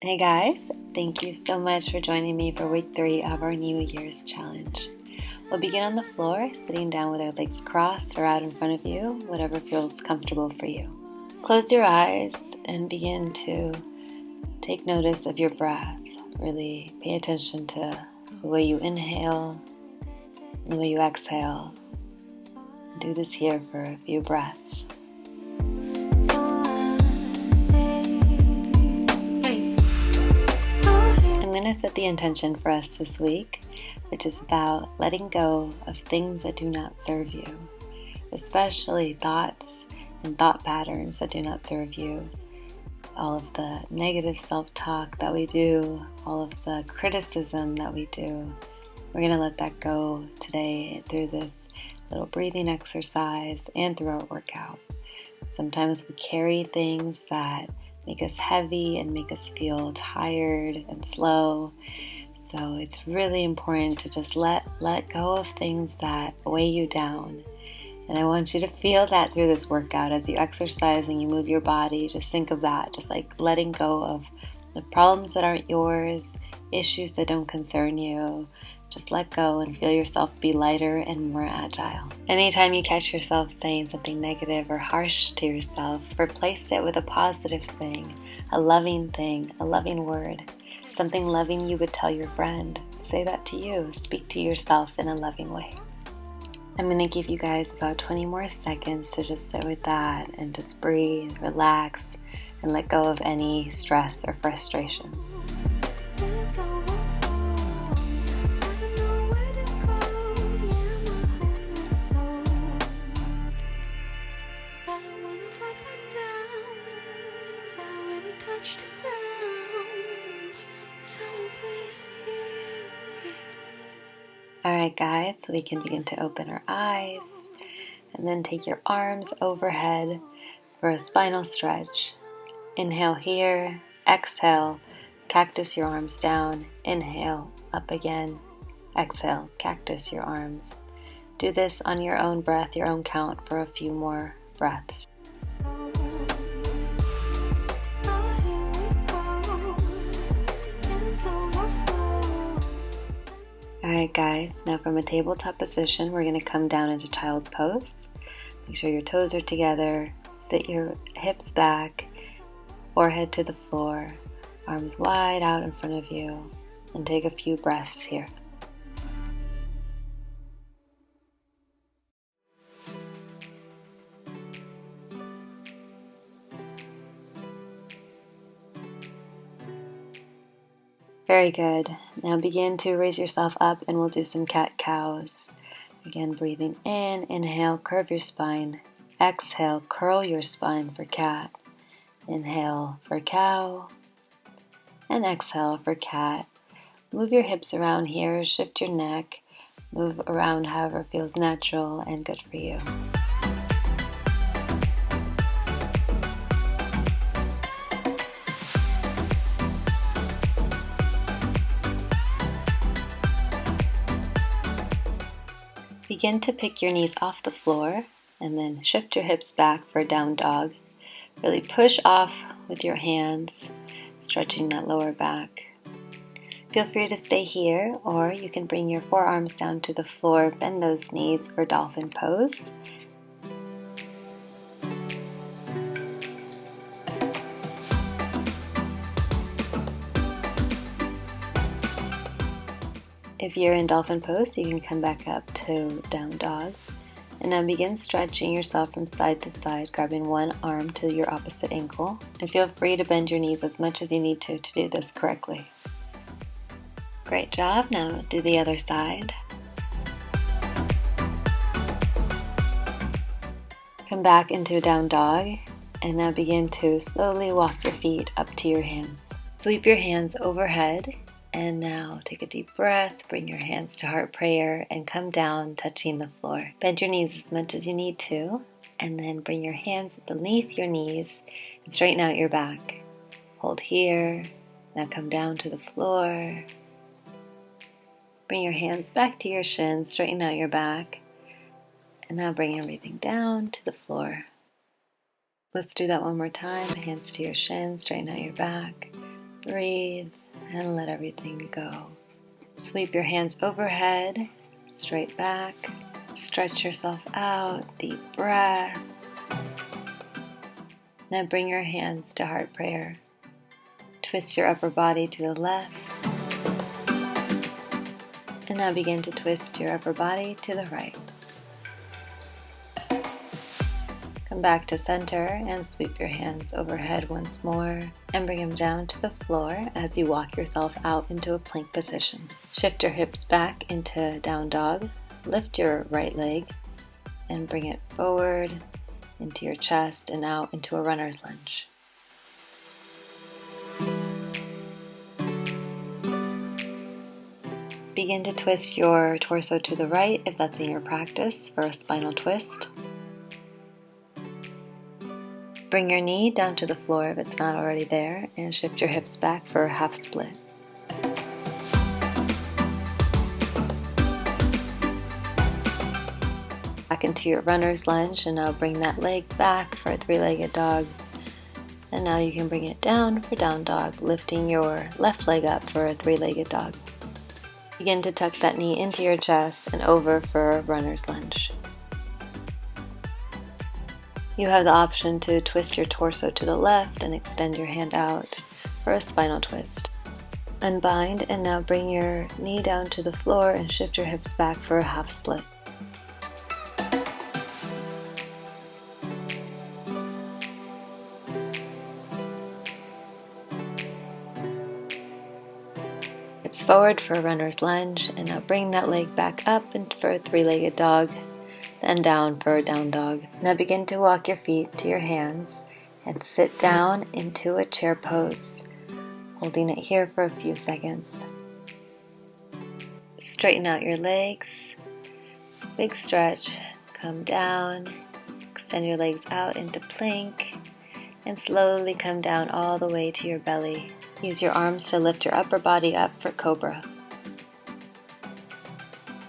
Hey guys, thank you so much for joining me for week 3 of our New Year's challenge. We'll begin on the floor, sitting down with our legs crossed or out in front of you, whatever feels comfortable for you. Close your eyes and begin to take notice of your breath. Really pay attention to the way you inhale and the way you exhale. Do this here for a few breaths. I'm going to set the intention for us this week, which is about letting go of things that do not serve you, especially thoughts and thought patterns that do not serve you, all of the negative self-talk that we do, all of the criticism that we do. We're going to let that go today through this little breathing exercise and through our workout. Sometimes we carry things that make us heavy and make us feel tired and slow. So it's really important to just let go of things that weigh you down. And I want you to feel that through this workout as you exercise and you move your body. Just think of that, just like letting go of the problems that aren't yours, issues that don't concern you. Just let go and feel yourself be lighter and more agile. Anytime you catch yourself saying something negative or harsh to yourself, replace it with a positive thing, a loving word, something loving you would tell your friend. Say that to you. Speak to yourself in a loving way. I'm going to give you guys about 20 more seconds to just sit with that and just breathe, relax, and let go of any stress or frustrations. Alright guys, so we can begin to open our eyes and then take your arms overhead for a spinal stretch. Inhale here, exhale, cactus your arms down, inhale, up again, exhale, cactus your arms. Do this on your own breath, your own count for a few more breaths. Alright guys, now from a tabletop position, we're going to come down into child pose. Make sure your toes are together, sit your hips back, forehead to the floor, arms wide out in front of you, and take a few breaths here. Very good. Now begin to raise yourself up and we'll do some cat-cows. Again, breathing in, inhale, curve your spine. Exhale, curl your spine for cat. Inhale for cow. And exhale for cat. Move your hips around here, shift your neck. Move around however feels natural and good for you. Begin to pick your knees off the floor and then shift your hips back for down dog. Really push off with your hands, stretching that lower back. Feel free to stay here, or you can bring your forearms down to the floor, bend those knees for dolphin pose. If you're in dolphin pose, you can come back up to down dog. And now begin stretching yourself from side to side, grabbing one arm to your opposite ankle. And feel free to bend your knees as much as you need to do this correctly. Great job. Now do the other side. Come back into down dog. And now begin to slowly walk your feet up to your hands. Sweep your hands overhead. And now take a deep breath, bring your hands to heart prayer, and come down touching the floor. Bend your knees as much as you need to, and then bring your hands beneath your knees and straighten out your back. Hold here, now come down to the floor. Bring your hands back to your shins, straighten out your back, and now bring everything down to the floor. Let's do that one more time. Hands to your shins, straighten out your back. Breathe and let everything go. Sweep your hands overhead, straight back. Stretch yourself out, deep breath. Now bring your hands to heart prayer. Twist your upper body to the left. And now begin to twist your upper body to the right. Come back to center and sweep your hands overhead once more and bring them down to the floor as you walk yourself out into a plank position. Shift your hips back into down dog. Lift your right leg and bring it forward into your chest and out into a runner's lunge. Begin to twist your torso to the right if that's in your practice for a spinal twist. Bring your knee down to the floor if it's not already there and shift your hips back for a half split. Back into your runner's lunge and now bring that leg back for a three-legged dog. And now you can bring it down for down dog, lifting your left leg up for a three-legged dog. Begin to tuck that knee into your chest and over for a runner's lunge. You have the option to twist your torso to the left and extend your hand out for a spinal twist. Unbind and now bring your knee down to the floor and shift your hips back for a half split. Hips forward for a runner's lunge and now bring that leg back up and for a three-legged dog. Then down for a down dog. Now begin to walk your feet to your hands and sit down into a chair pose, holding it here for a few seconds. Straighten out your legs, big stretch, come down, extend your legs out into plank, and slowly come down all the way to your belly. Use your arms to lift your upper body up for cobra.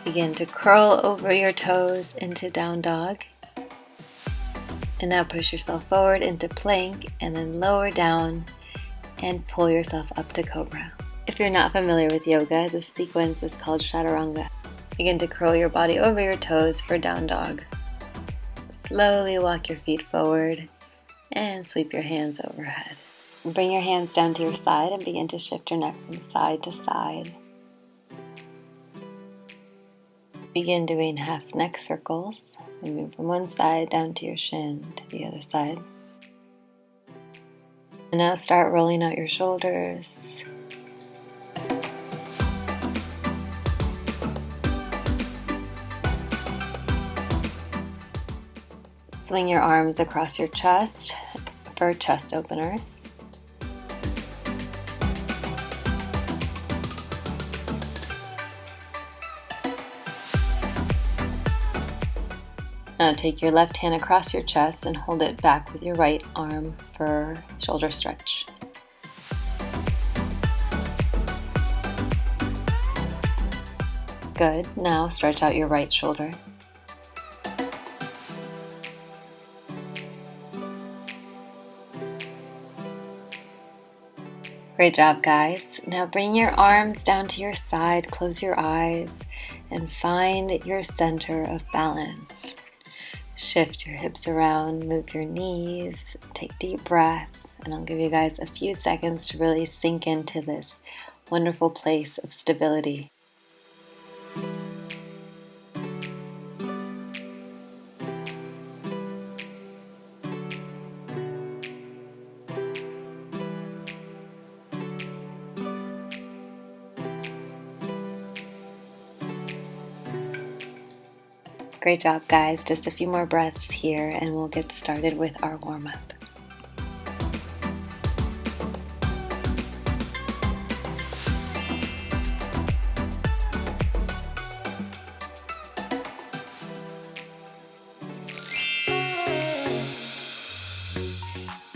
Begin to curl over your toes into down dog. And now push yourself forward into plank and then lower down and pull yourself up to cobra. If you're not familiar with yoga, this sequence is called chaturanga. Begin to curl your body over your toes for down dog. Slowly walk your feet forward and sweep your hands overhead. Bring your hands down to your side and begin to shift your neck from side to side. Begin doing half neck circles. And move from one side down to your shin to the other side. And now start rolling out your shoulders. Swing your arms across your chest for chest openers. Now take your left hand across your chest and hold it back with your right arm for shoulder stretch. Good. Now stretch out your right shoulder. Great job, guys. Now bring your arms down to your side, close your eyes, and find your center of balance. Shift your hips around, move your knees, take deep breaths, and I'll give you guys a few seconds to really sink into this wonderful place of stability. Great job, guys. Just a few more breaths here and we'll get started with our warm-up.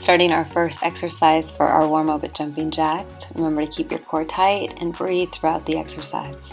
Starting our first exercise for our warm-up with jumping jacks. Remember to keep your core tight and breathe throughout the exercise.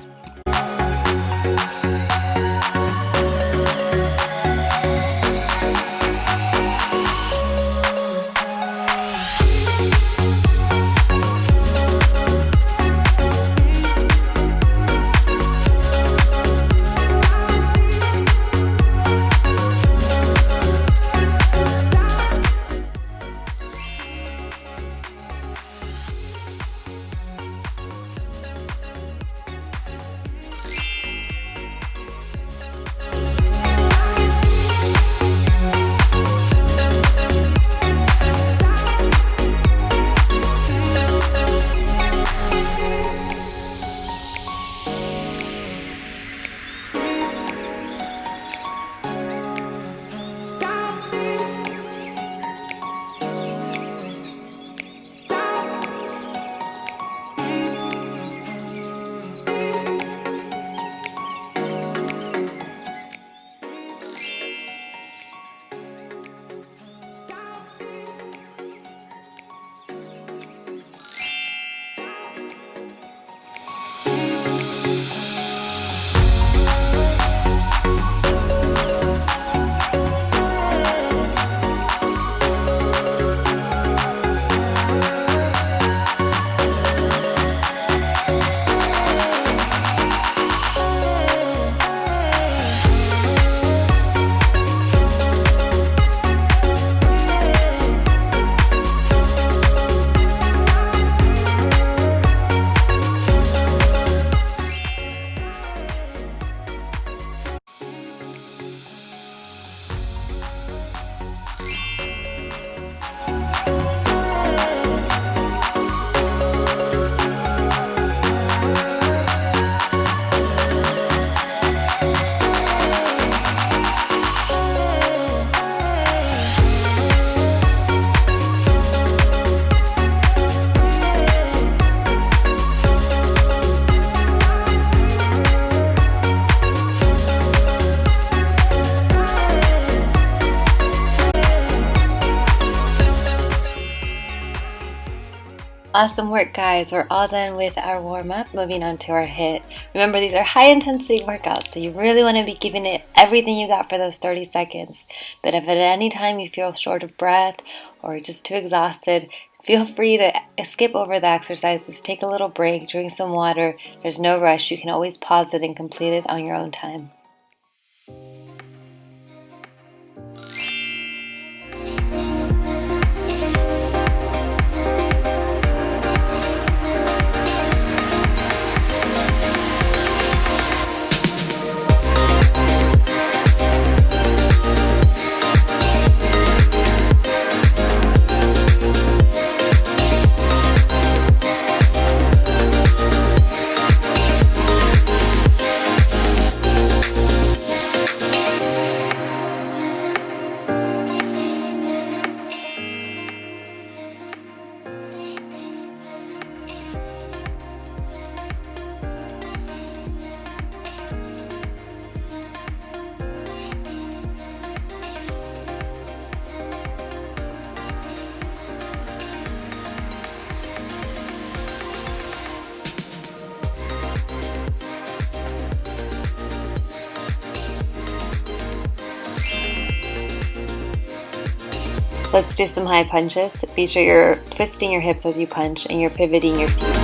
Awesome work, guys. We're all done with our warm-up. Moving on to our HIIT. Remember, these are high-intensity workouts, so you really want to be giving it everything you got for those 30 seconds. But if at any time you feel short of breath or just too exhausted, feel free to skip over the exercises, take a little break, drink some water. There's no rush. You can always pause it and complete it on your own time. Let's do some high punches. Be sure you're twisting your hips as you punch and you're pivoting your feet.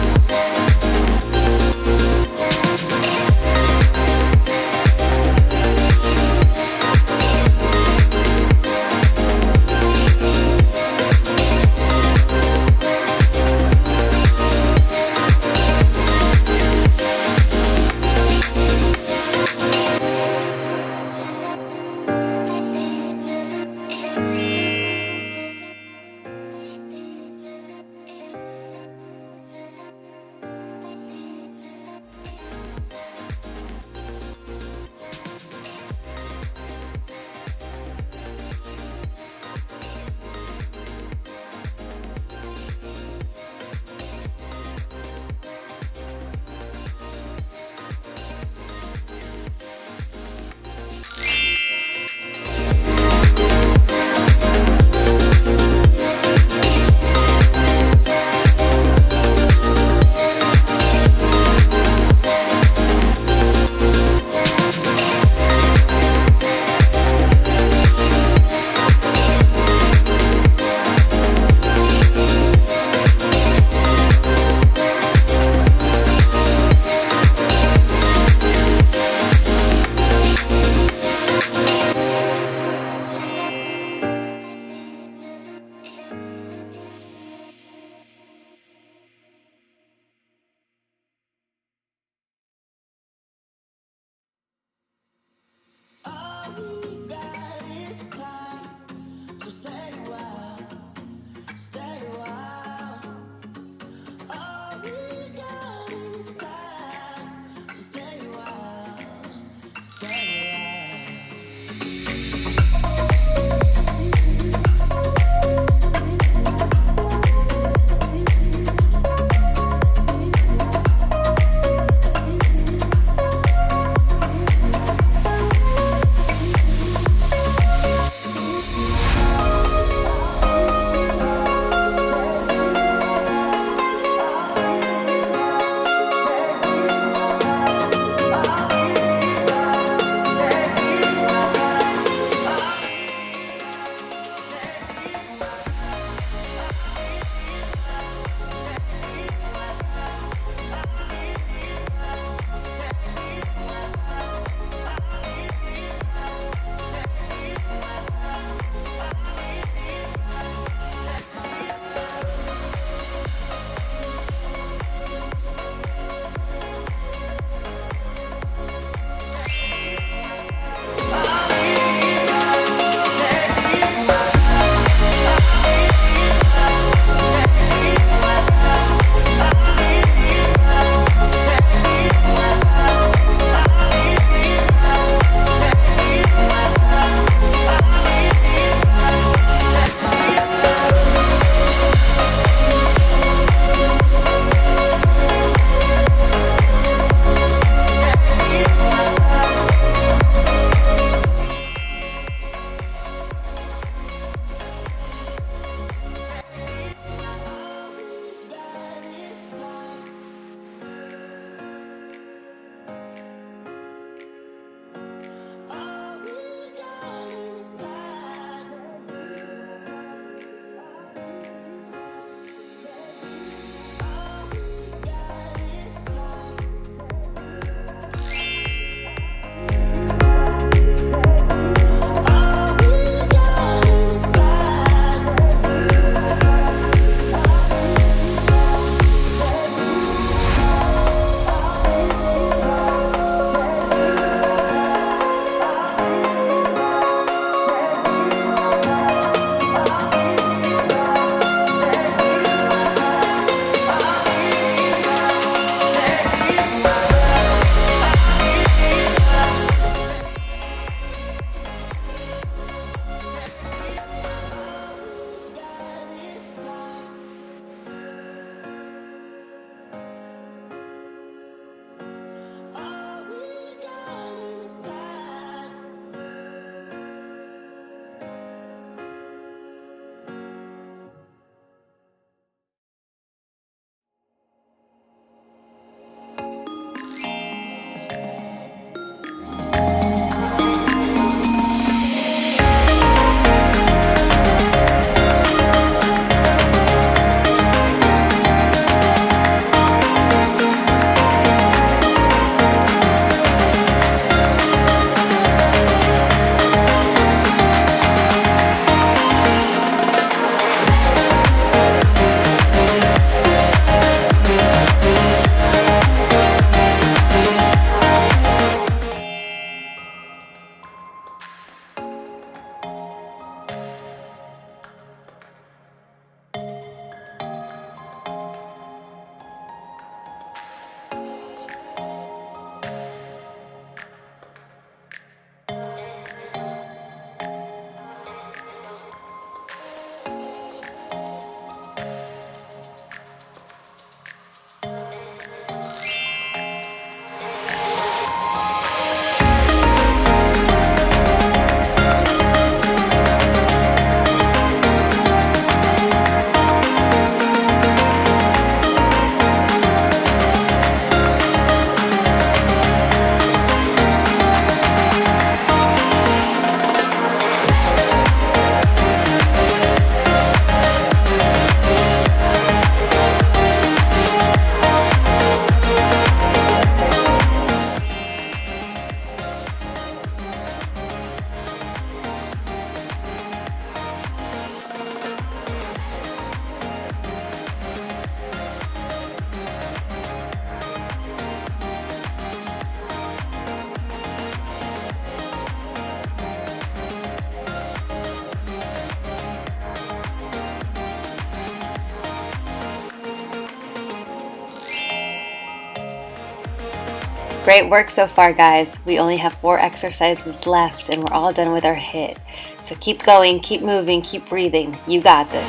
Great work so far, guys. We only have 4 exercises left and we're all done with our HIIT. So keep going, keep moving, keep breathing. You got this.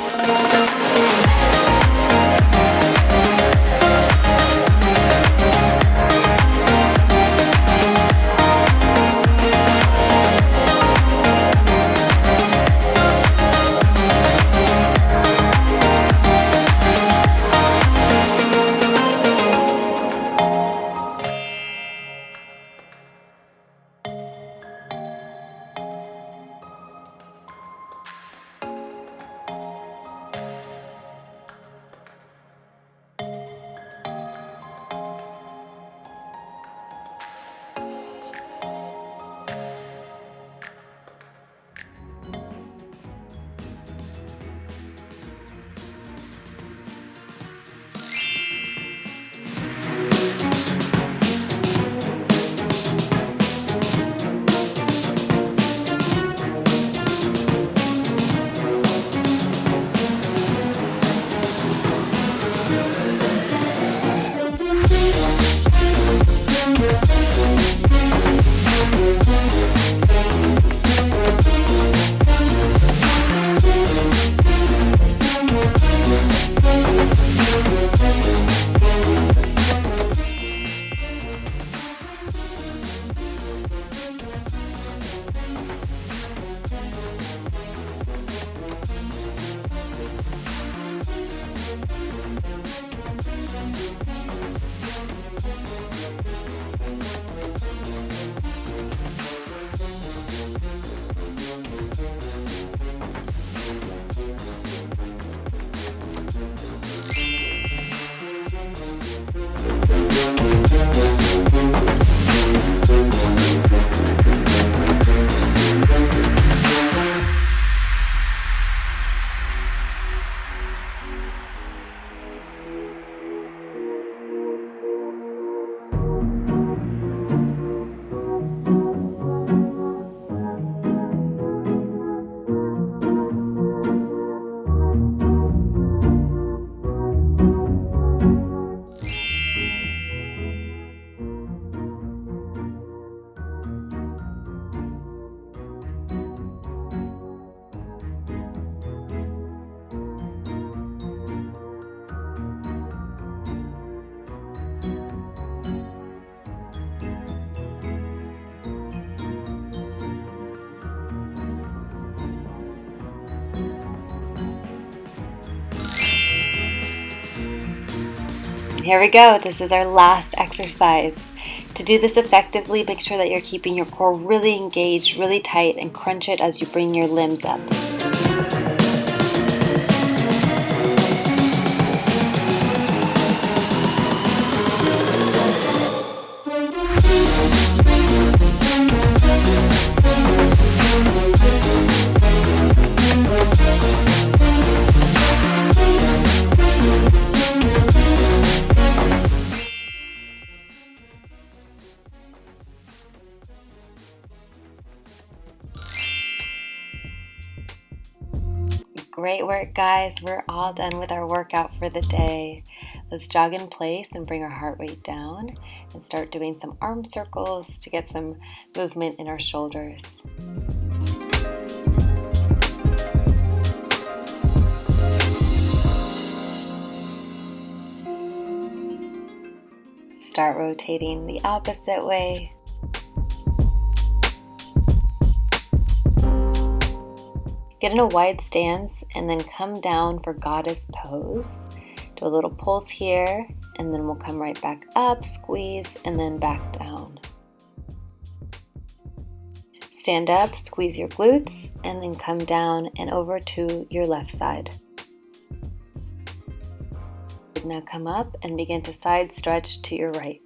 Here we go. This is our last exercise. To do this effectively, make sure that you're keeping your core really engaged, really tight, and crunch it as you bring your limbs up. Great work, guys. We're all done with our workout for the day. Let's jog in place and bring our heart rate down and start doing some arm circles to get some movement in our shoulders. Start rotating the opposite way. Get in a wide stance and then come down for goddess pose. Do a little pulse here and then we'll come right back up, squeeze, and then back down. Stand up, squeeze your glutes, and then come down and over to your left side. Now come up and begin to side stretch to your right.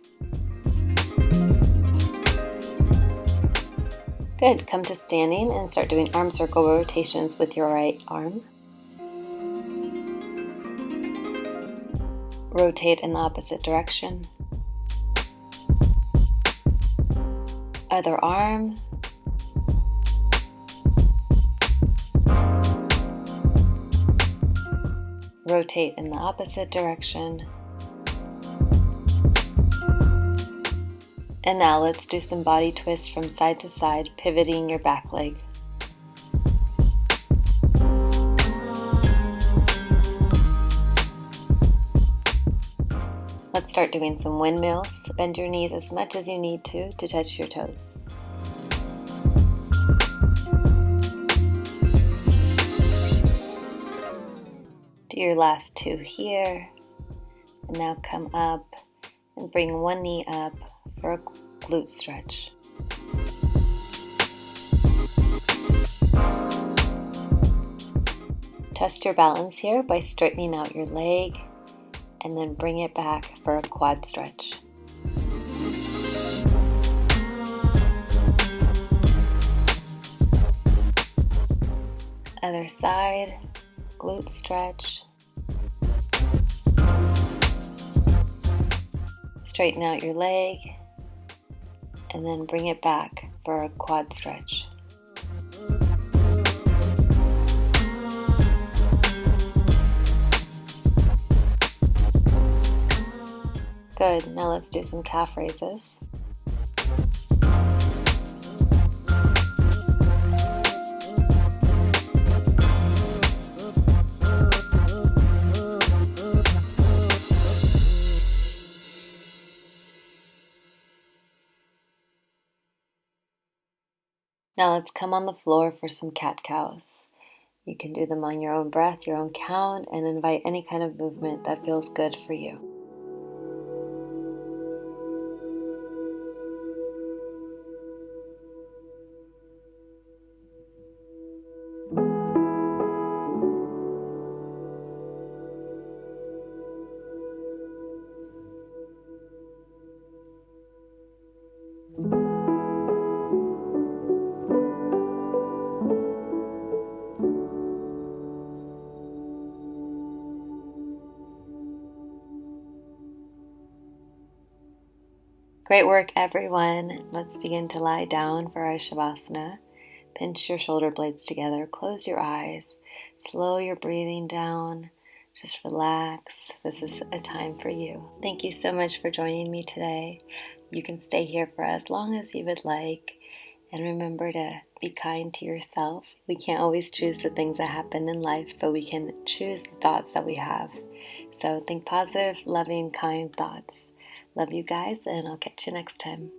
Good. Come to standing and start doing arm circle rotations with your right arm. Rotate in the opposite direction. Other arm. Rotate in the opposite direction. And now let's do some body twists from side to side, pivoting your back leg. Let's start doing some windmills. Bend your knees as much as you need to touch your toes. Do your last two here. And now come up and bring one knee up for a glute stretch. Test your balance here by straightening out your leg and then bring it back for a quad stretch. Other side, glute stretch. Straighten out your leg and then bring it back for a quad stretch. Good, now let's do some calf raises. Now let's come on the floor for some cat-cows. You can do them on your own breath, your own count, and invite any kind of movement that feels good for you. Great work, everyone. Let's begin to lie down for our Shavasana. Pinch your shoulder blades together, close your eyes, slow your breathing down, just relax. This is a time for you. Thank you so much for joining me today. You can stay here for as long as you would like, and remember to be kind to yourself. We can't always choose the things that happen in life, but we can choose the thoughts that we have. So think positive, loving, kind thoughts. Love you guys, and I'll catch you next time.